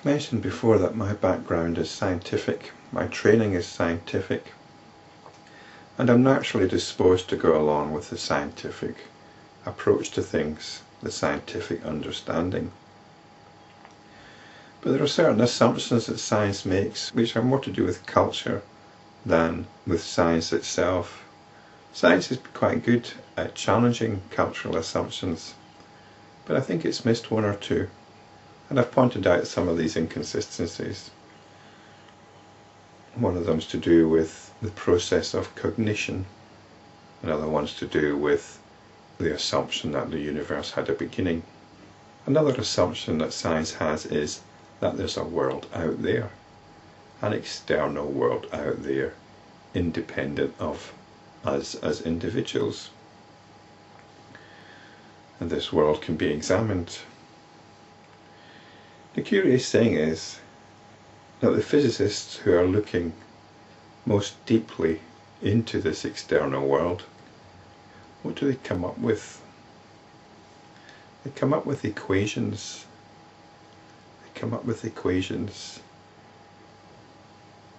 mentioned before that my background is scientific, my training is scientific, and I'm naturally disposed to go along with the scientific approach to things, the scientific understanding. But there are certain assumptions that science makes which are more to do with culture than with science itself. Science is quite good at challenging cultural assumptions, but I think it's missed one or two, and I've pointed out some of these inconsistencies. One of them's to do with the process of cognition, another one's to do with the assumption that the universe had a beginning. Another assumption that science has is that there's a world out there, an external world out there, independent of us as individuals. And this world can be examined. The curious thing is that the physicists who are looking most deeply into this external world, what do they come up with? They come up with equations.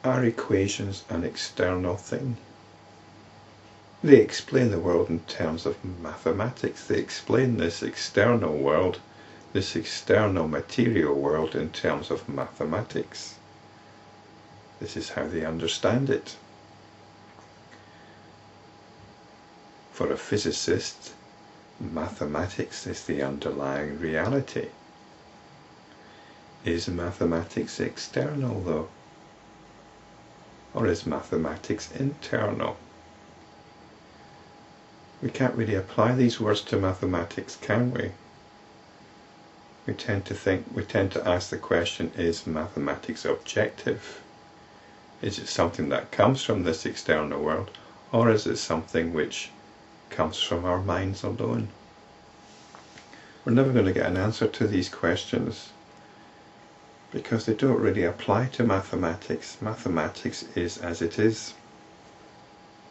Are equations an external thing? They explain the world in terms of mathematics. They explain this external world, this external material world, in terms of mathematics. This is how they understand it. For a physicist, mathematics is the underlying reality. Is mathematics external though? Or is mathematics internal? We can't really apply these words to mathematics, can we? We tend to ask the question, is mathematics objective? Is it something that comes from this external world, or is it something which comes from our minds alone? We're never going to get an answer to these questions because they don't really apply to mathematics. Mathematics is as it is.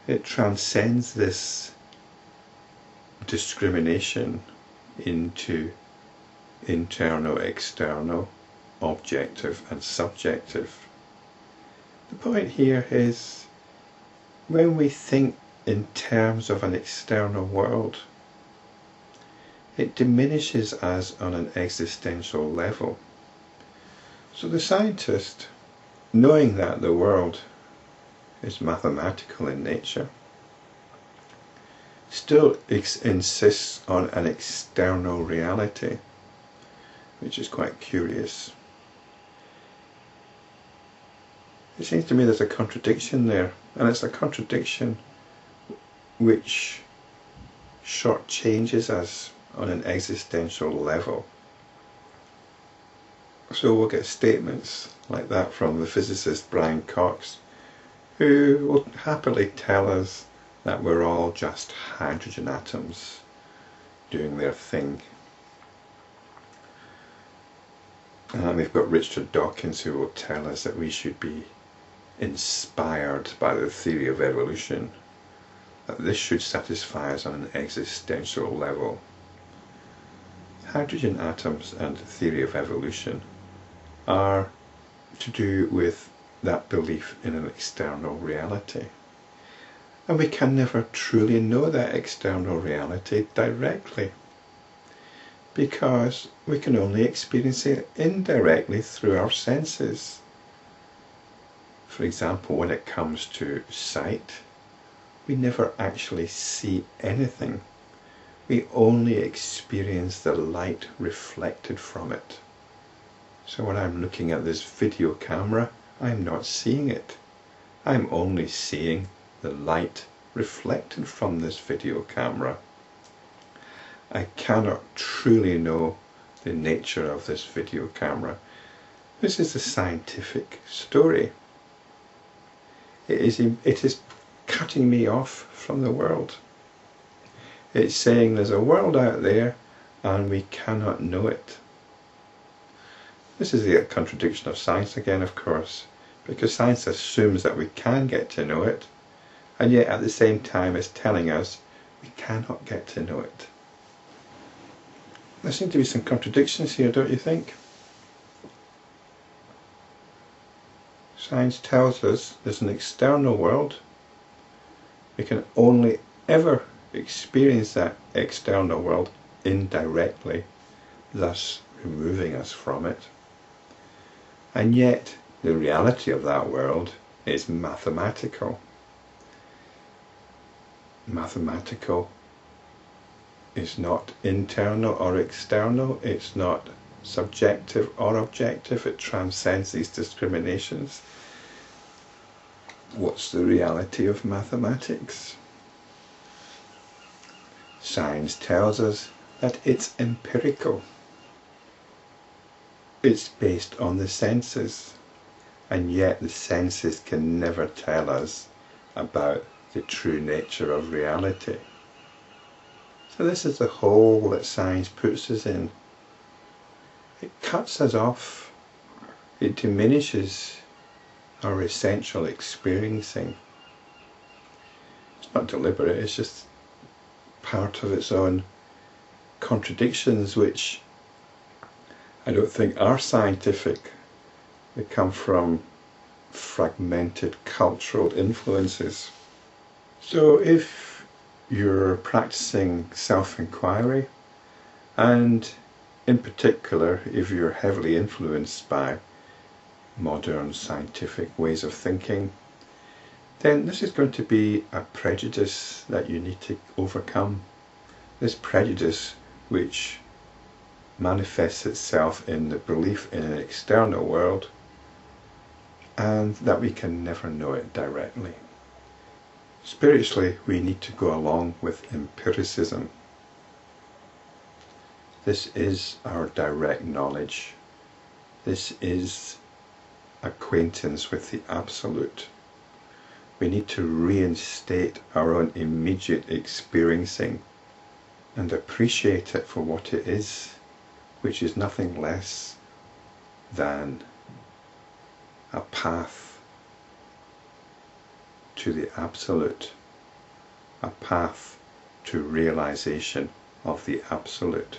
It transcends this discrimination into internal, external, objective and subjective. The point here is, when we think in terms of an external world, it diminishes us on an existential level. So the scientist, knowing that the world is mathematical in nature, still insists on an external reality, which is quite curious. It seems to me there's a contradiction there, and it's a contradiction which shortchanges us on an existential level. So we'll get statements like that from the physicist Brian Cox, who will happily tell us that we're all just hydrogen atoms doing their thing. And we've got Richard Dawkins, who will tell us that we should be inspired by the theory of evolution, that this should satisfy us on an existential level. Hydrogen atoms and the theory of evolution are to do with that belief in an external reality. And we can never truly know that external reality directly, because we can only experience it indirectly through our senses. For example, when it comes to sight, we never actually see anything. We only experience the light reflected from it. So when I'm looking at this video camera, I'm not seeing it. I'm only seeing the light reflected from this video camera. I cannot truly know the nature of this video camera. This is a scientific story. It is cutting me off from the world. It's saying there's a world out there and we cannot know it. This is the contradiction of science again, of course, because science assumes that we can get to know it, and yet at the same time it's telling us we cannot get to know it. There seem to be some contradictions here, don't you think? Science tells us there's an external world. We can only ever experience that external world indirectly, thus removing us from it. And yet the reality of that world is mathematical. Mathematical is not internal or external, it's not subjective or objective, it transcends these discriminations. What's the reality of mathematics? Science tells us that it's empirical. It's based on the senses, and yet the senses can never tell us about the true nature of reality. So this is the hole that science puts us in. It cuts us off. It diminishes our essential experiencing. It's not deliberate, it's just part of its own contradictions, which I don't think are scientific. They come from fragmented cultural influences. So if you're practicing self-inquiry, and in particular if you're heavily influenced by modern scientific ways of thinking, then this is going to be a prejudice that you need to overcome. This prejudice which manifests itself in the belief in an external world, and that we can never know it directly. Spiritually, we need to go along with empiricism. This is our direct knowledge. This is acquaintance with the absolute. We need to reinstate our own immediate experiencing and appreciate it for what it is, which is nothing less than a path to the absolute, a path to realization of the absolute.